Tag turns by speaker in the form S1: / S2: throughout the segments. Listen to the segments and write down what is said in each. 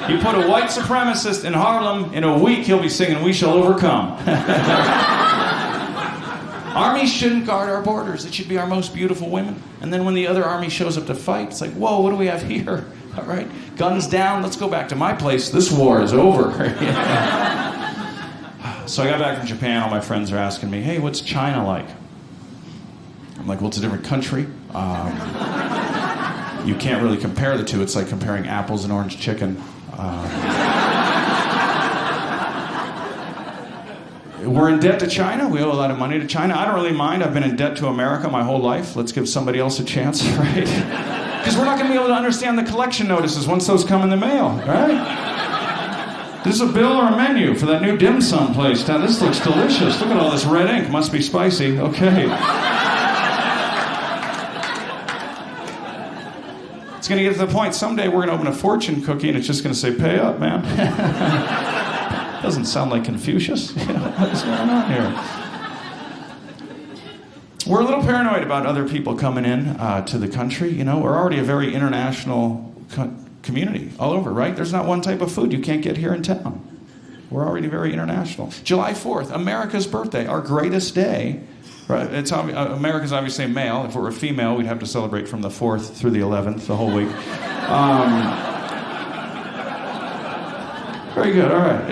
S1: You put a white supremacist in Harlem, in a week he'll be singing "We Shall Overcome." Armies shouldn't guard our borders. It should be our most beautiful women. And then when the other army shows up to fight, it's like, whoa, what do we have here? All right, guns down, let's go back to my place. This war is over. So I got back from Japan, all my friends are asking me, hey, what's China like? I'm like, well, it's a different country. You can't really compare the two. It's like comparing apples and orange chicken. We're in debt to China. We owe a lot of money to China. I don't really mind. I've been in debt to America my whole life. Let's give somebody else a chance, right? Because we're not going to be able to understand the collection notices once those come in the mail, right? This is a bill or a menu for that new dim sum place. Now, this looks delicious. Look at all this red ink. Must be spicy. Okay. It's going to get to the point, someday we're going to open a fortune cookie and it's just going to say, pay up, man. Doesn't sound like Confucius. You know, what's going on here? We're a little paranoid about other people coming in to the country. You know, we're already a very international community all over, right? There's not one type of food you can't get here in town. We're already very international. July 4th, America's birthday, our greatest day. Right? It's America's obviously male. If it were a female, we'd have to celebrate from the 4th through the 11th, the whole week. Very good, all right.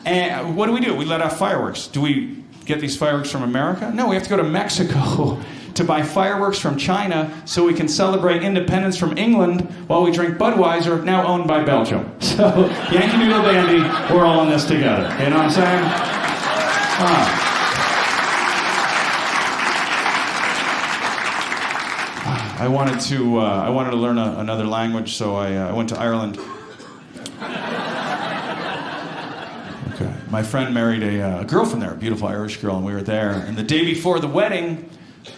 S1: And what do? We let off fireworks. Do we get these fireworks from America? No, we have to go to Mexico to buy fireworks from China so we can celebrate independence from England while we drink Budweiser, now owned by Belgium. So, Yankee Doodle Dandy, we're all in this together. You know what I'm saying? I wanted to learn another language, so I went to Ireland. Okay. My friend married a girl from there, a beautiful Irish girl, and we were there. And the day before the wedding,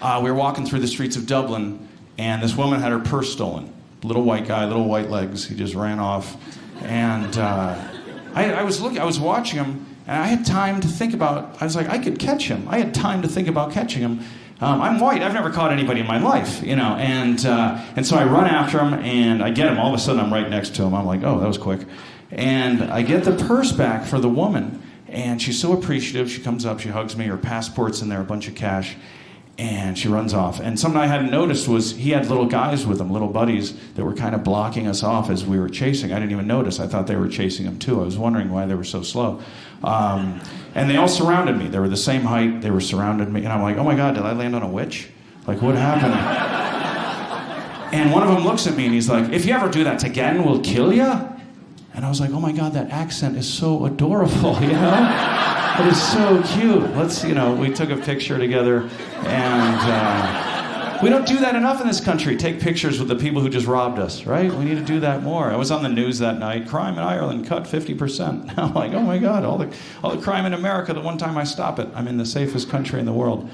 S1: we were walking through the streets of Dublin, and this woman had her purse stolen. Little white guy, little white legs. He just ran off, and I was watching him. And I had time to think about, I was like, I could catch him. I had time to think about catching him. I'm white, I've never caught anybody in my life, you know, and so I run after him, and I get him. All of a sudden, I'm right next to him. I'm like, oh, that was quick. And I get the purse back for the woman, and she's so appreciative. She comes up, she hugs me, her passport's in there, a bunch of cash, and she runs off. And something I hadn't noticed was he had little guys with him, little buddies, that were kind of blocking us off as we were chasing. I didn't even notice. I thought they were chasing him, too. I was wondering why they were so slow. And they all surrounded me. They were the same height. They were surrounded me. And I'm like, oh my God, did I land on a witch? Like, what happened? And one of them looks at me and he's like, if you ever do that again, we'll kill you. And I was like, oh my God, that accent is so adorable, you know? It is so cute. We took a picture together. And we don't do that enough in this country. Take pictures with the people who just robbed us, right? We need to do that more. I was on the news that night. Crime in Ireland cut 50%. I'm like, oh my God, all the crime in America, the one time I stop it. I'm in the safest country in the world.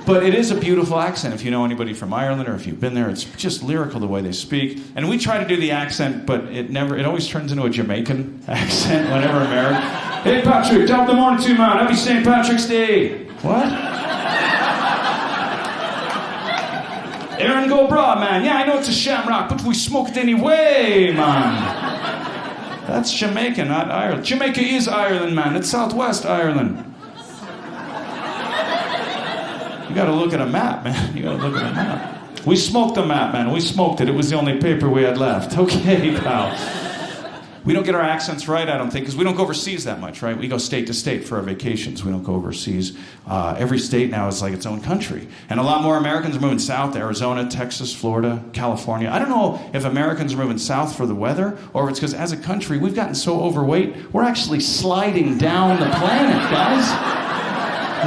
S1: But it is a beautiful accent. If you know anybody from Ireland or if you've been there, it's just lyrical the way they speak. And we try to do the accent, but it always turns into a Jamaican accent whenever American. Hey Patrick, top of the morning to you, man. Happy St. Patrick's Day. What? Aaron go bra, man. Yeah, I know it's a shamrock, but we smoke it anyway, man. That's Jamaica, not Ireland. Jamaica is Ireland, man. It's Southwest Ireland. You gotta look at a map, man. You gotta look at a map. We smoked the map, man. We smoked it. It was the only paper we had left. Okay, pal. We don't get our accents right, I don't think, because we don't go overseas that much, right? We go state to state for our vacations. We don't go overseas. Every state now is like its own country. And a lot more Americans are moving south to Arizona, Texas, Florida, California. I don't know if Americans are moving south for the weather, or if it's because as a country, we've gotten so overweight, we're actually sliding down the planet, guys.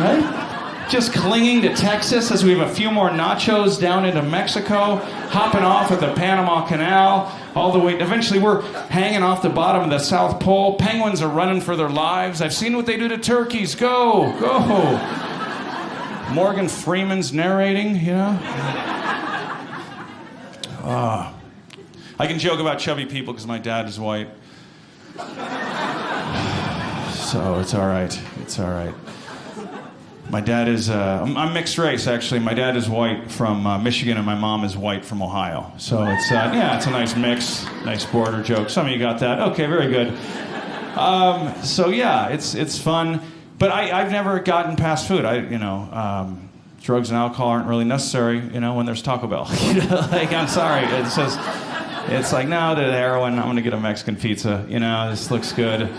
S1: Right? Just clinging to Texas as we have a few more nachos down into Mexico, hopping off at the Panama Canal, all the way. Eventually, we're hanging off the bottom of the South Pole. Penguins are running for their lives. I've seen what they do to turkeys. Go, go. Morgan Freeman's narrating, you know. I can joke about chubby people because my dad is white. So it's all right. It's all right. My dad is, I'm mixed race, actually. My dad is white from Michigan, and my mom is white from Ohio. So it's, it's a nice mix, nice border joke. Some of you got that. Okay, very good. So yeah, it's fun. But I've never gotten past food. Drugs and alcohol aren't really necessary, when there's Taco Bell. I'm sorry. It's like, no, the heroin, I'm going to get a Mexican pizza. This looks good.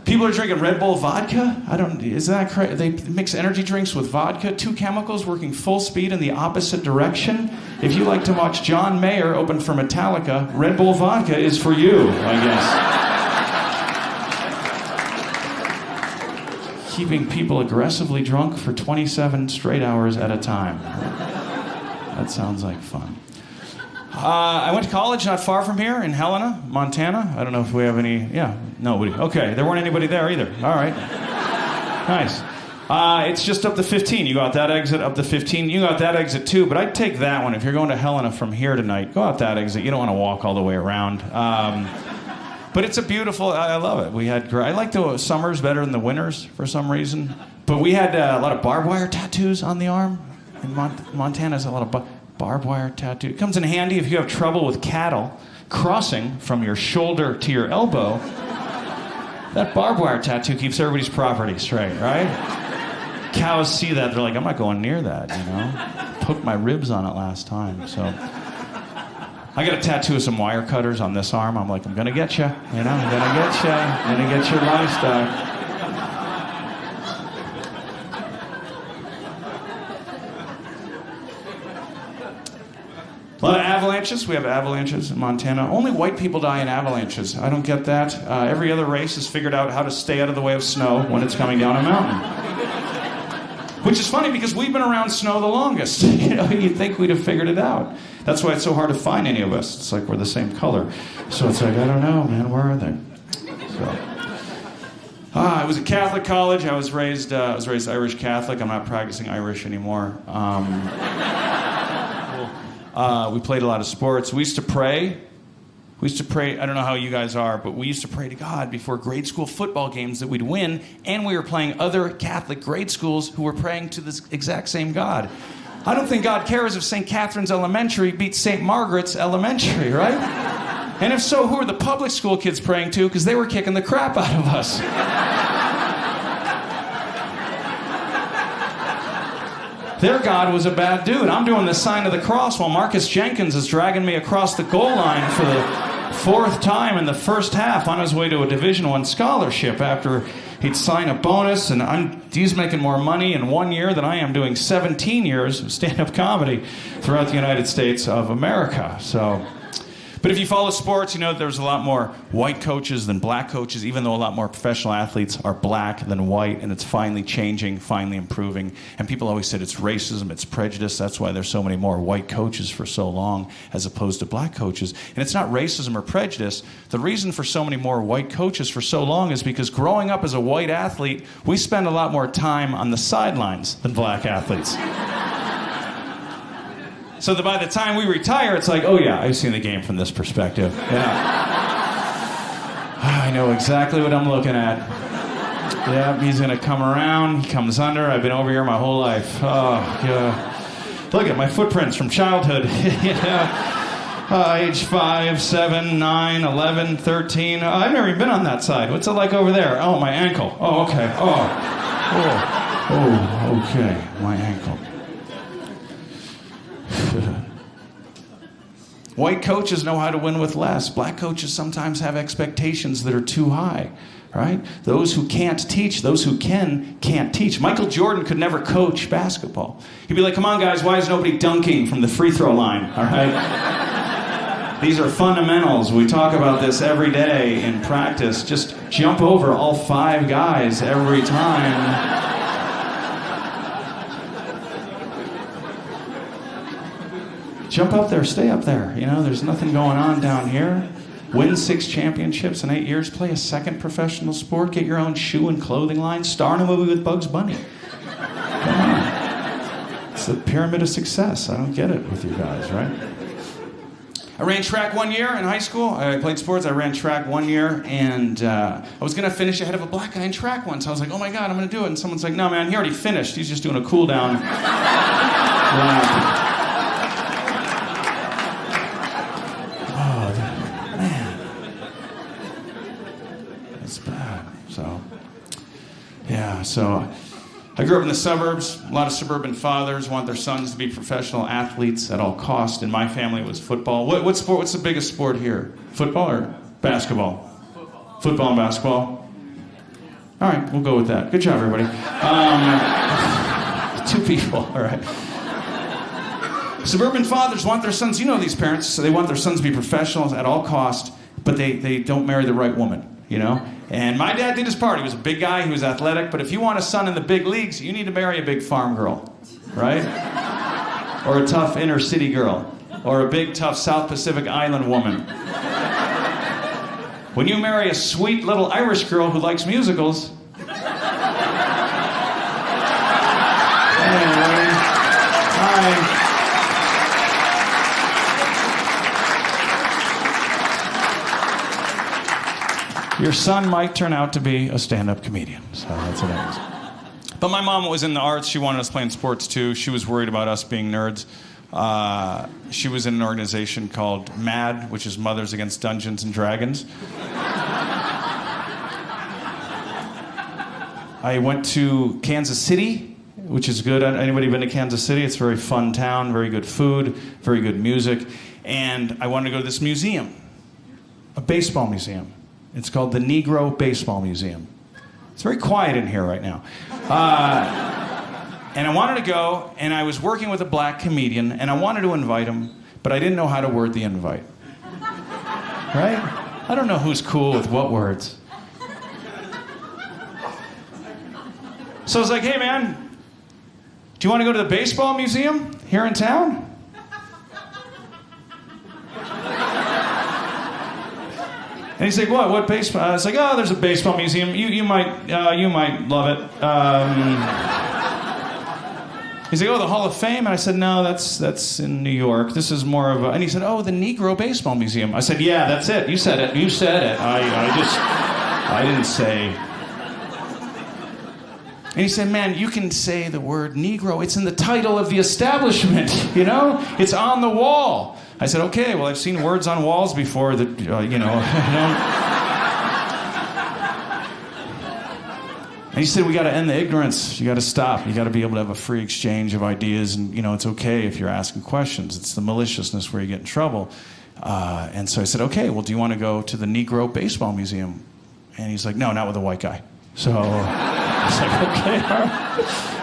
S1: People are drinking Red Bull vodka. Is that crazy? They mix energy drinks with vodka, 2 chemicals working full speed in the opposite direction. If you like to watch John Mayer open for Metallica, Red Bull vodka is for you, I guess. Keeping people aggressively drunk for 27 straight hours at a time. That sounds like fun. I went to college not far from here in Helena, Montana. I don't know if we have any... Yeah, nobody. Okay, there weren't anybody there either. All right. Nice. It's just up the 15. You go out that exit, up the 15. You go out that exit too, but I'd take that one. If you're going to Helena from here tonight, go out that exit. You don't want to walk all the way around. But it's a beautiful... I love it. I like the summers better than the winters for some reason. But we had a lot of barbed wire tattoos on the arm. In Montana, there's a lot of... barbed wire tattoo. It comes in handy if you have trouble with cattle crossing from your shoulder to your elbow. That barbed wire tattoo keeps everybody's property straight, right? Cows see that, they're like, I'm not going near that, Poked my ribs on it last time, so. I got a tattoo of some wire cutters on this arm. I'm like, I'm gonna get you, I'm gonna get you, I'm gonna get your livestock. A lot of avalanches. We have avalanches in Montana. Only white people die in avalanches. I don't get that. Every other race has figured out how to stay out of the way of snow when it's coming down a mountain. Which is funny because we've been around snow the longest. You'd think we'd have figured it out. That's why it's so hard to find any of us. It's like we're the same color. So it's like, I don't know, man, where are they? I was at Catholic college. I was raised Irish Catholic. I'm not practicing Irish anymore. We played a lot of sports. We used to pray. I don't know how you guys are, but we used to pray to God before grade school football games that we'd win, and we were playing other Catholic grade schools who were praying to this exact same God. I don't think God cares if St. Catherine's Elementary beats St. Margaret's Elementary, right? And if so, who are the public school kids praying to? Because they were kicking the crap out of us. Their God was a bad dude. I'm doing the sign of the cross while Marcus Jenkins is dragging me across the goal line for the 4th time in the first half on his way to a Division I scholarship after he'd sign a bonus, and he's making more money in 1 year than I am doing 17 years of stand-up comedy throughout the United States of America. But if you follow sports, you know that there's a lot more white coaches than black coaches, even though a lot more professional athletes are black than white, and it's finally changing, finally improving. And people always said it's racism, it's prejudice. That's why there's so many more white coaches for so long as opposed to black coaches. And it's not racism or prejudice. The reason for so many more white coaches for so long is because growing up as a white athlete, we spend a lot more time on the sidelines than black athletes. So that by the time we retire, it's like, oh yeah, I've seen the game from this perspective. Yeah. I know exactly what I'm looking at. Yeah, he's gonna come around, he comes under, I've been over here my whole life. Oh, yeah. Look at my footprints from childhood. Age 5, 7, 9, 11, 13. I've never even been on that side. What's it like over there? Oh, my ankle. Oh, okay. Oh, okay, my ankle. White coaches know how to win with less. Black coaches sometimes have expectations that are too high, right? Those who can't teach, those who can't teach. Michael Jordan could never coach basketball. He'd be like, come on, guys, why is nobody dunking from the free throw line, all right? These are fundamentals. We talk about this every day in practice. Just jump over all 5 guys every time. Jump up there, stay up there. You know, there's nothing going on down here. Win 6 championships in 8 years, play a second professional sport, get your own shoe and clothing line, star in a movie with Bugs Bunny. Come on. It's the pyramid of success. I don't get it with you guys, right? I ran track 1 year in high school. I played sports. I ran track 1 year, and I was going to finish ahead of a black guy in track once. I was like, oh my God, I'm going to do it. And someone's like, no, man, he already finished. He's just doing a cool down lap. Oh, man. That's bad. So, yeah, so I grew up in the suburbs. A lot of suburban fathers want their sons to be professional athletes at all cost. In my family, it was football. What sport? What's the biggest sport here? Football or basketball? Football. Football and basketball. All right, we'll go with that. Good job, everybody. 2 people. All right. Suburban fathers want their sons. You know these parents. So they want their sons to be professionals at all cost, but they don't marry the right woman. You know? And my dad did his part. He was a big guy, he was athletic, but if you want a son in the big leagues, you need to marry a big farm girl, right? Or a tough inner city girl, or a big, tough South Pacific Island woman. When you marry a sweet little Irish girl who likes musicals... Anyway, hi. Your son might turn out to be a stand-up comedian. So that's what it is. But my mom was in the arts. She wanted us playing sports, too. She was worried about us being nerds. She was in an organization called MAD, which is Mothers Against Dungeons and Dragons. I went to Kansas City, which is good. Anybody been to Kansas City? It's a very fun town, very good food, very good music. And I wanted to go to this museum, a baseball museum. It's called the Negro Baseball Museum. It's very quiet in here right now. And I wanted to go, and I was working with a black comedian, and I wanted to invite him, but I didn't know how to word the invite. Right? I don't know who's cool with what words. So I was like, hey, man, do you want to go to the baseball museum here in town? And he's like, what baseball? I was like, oh, there's a baseball museum. You might love it. He's like, oh, the Hall of Fame? And I said, no, that's in New York. This is more of a... And he said, oh, the Negro Baseball Museum. I said, yeah, that's it. You said it. You said it. I didn't say... And he said, man, you can say the word Negro. It's in the title of the establishment, you know? It's on the wall. I said, okay, well, I've seen words on walls before that, you know. And he said, we got to end the ignorance. You got to stop. You got to be able to have a free exchange of ideas. And, you know, it's okay if you're asking questions. It's the maliciousness where you get in trouble. And so I said, okay, well, do you want to go to the Negro Baseball Museum? And he's like, no, not with a white guy. So I was like, okay,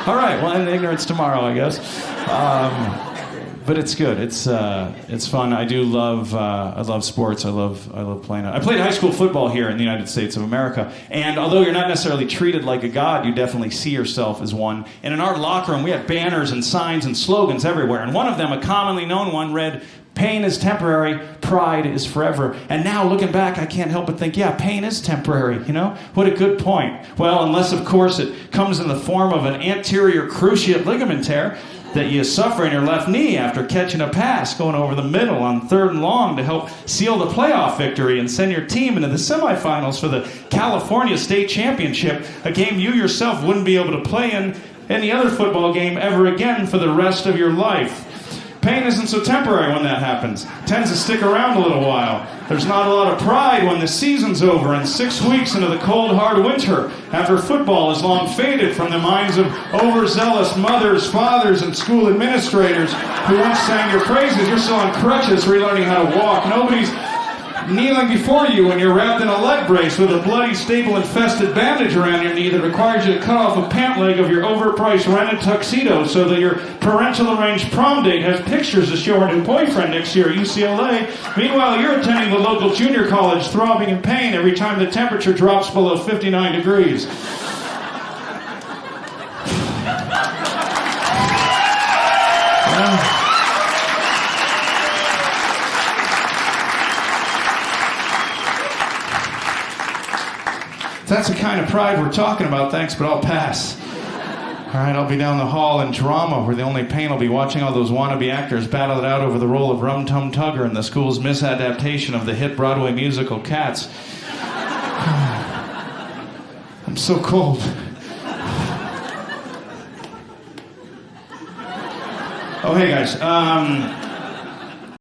S1: all right, we'll end the ignorance tomorrow, I guess. But it's good. It's fun. I do love. I love sports. I love playing. I played high school football here in the United States of America. And although you're not necessarily treated like a god, you definitely see yourself as one. And in our locker room, we had banners and signs and slogans everywhere. And one of them, a commonly known one, read, "Pain is temporary, pride is forever." And now, looking back, I can't help but think, yeah, pain is temporary, you know? What a good point. Well, unless, of course, it comes in the form of an anterior cruciate ligament tear that you suffer in your left knee after catching a pass going over the middle on 3rd and long to help seal the playoff victory and send your team into the semifinals for the California State Championship, a game you yourself wouldn't be able to play in any other football game ever again for the rest of your life. Pain isn't so temporary when that happens. It tends to stick around a little while. There's not a lot of pride when the season's over and 6 weeks into the cold, hard winter, after football is long faded from the minds of overzealous mothers, fathers, and school administrators who once sang your praises. You're still on crutches, relearning how to walk. Nobody's kneeling before you when you're wrapped in a leg brace with a bloody staple-infested bandage around your knee that requires you to cut off a pant leg of your overpriced rented tuxedo so that your parental-arranged prom date has pictures to show her new boyfriend next year at UCLA. Meanwhile, you're attending the local junior college, throbbing in pain every time the temperature drops below 59 degrees. That's the kind of pride we're talking about, thanks, but I'll pass. All right, I'll be down the hall in drama, where the only pain will be watching all those wannabe actors battle it out over the role of Rum Tum Tugger in the school's misadaptation of the hit Broadway musical Cats. I'm so cold. Oh, hey guys.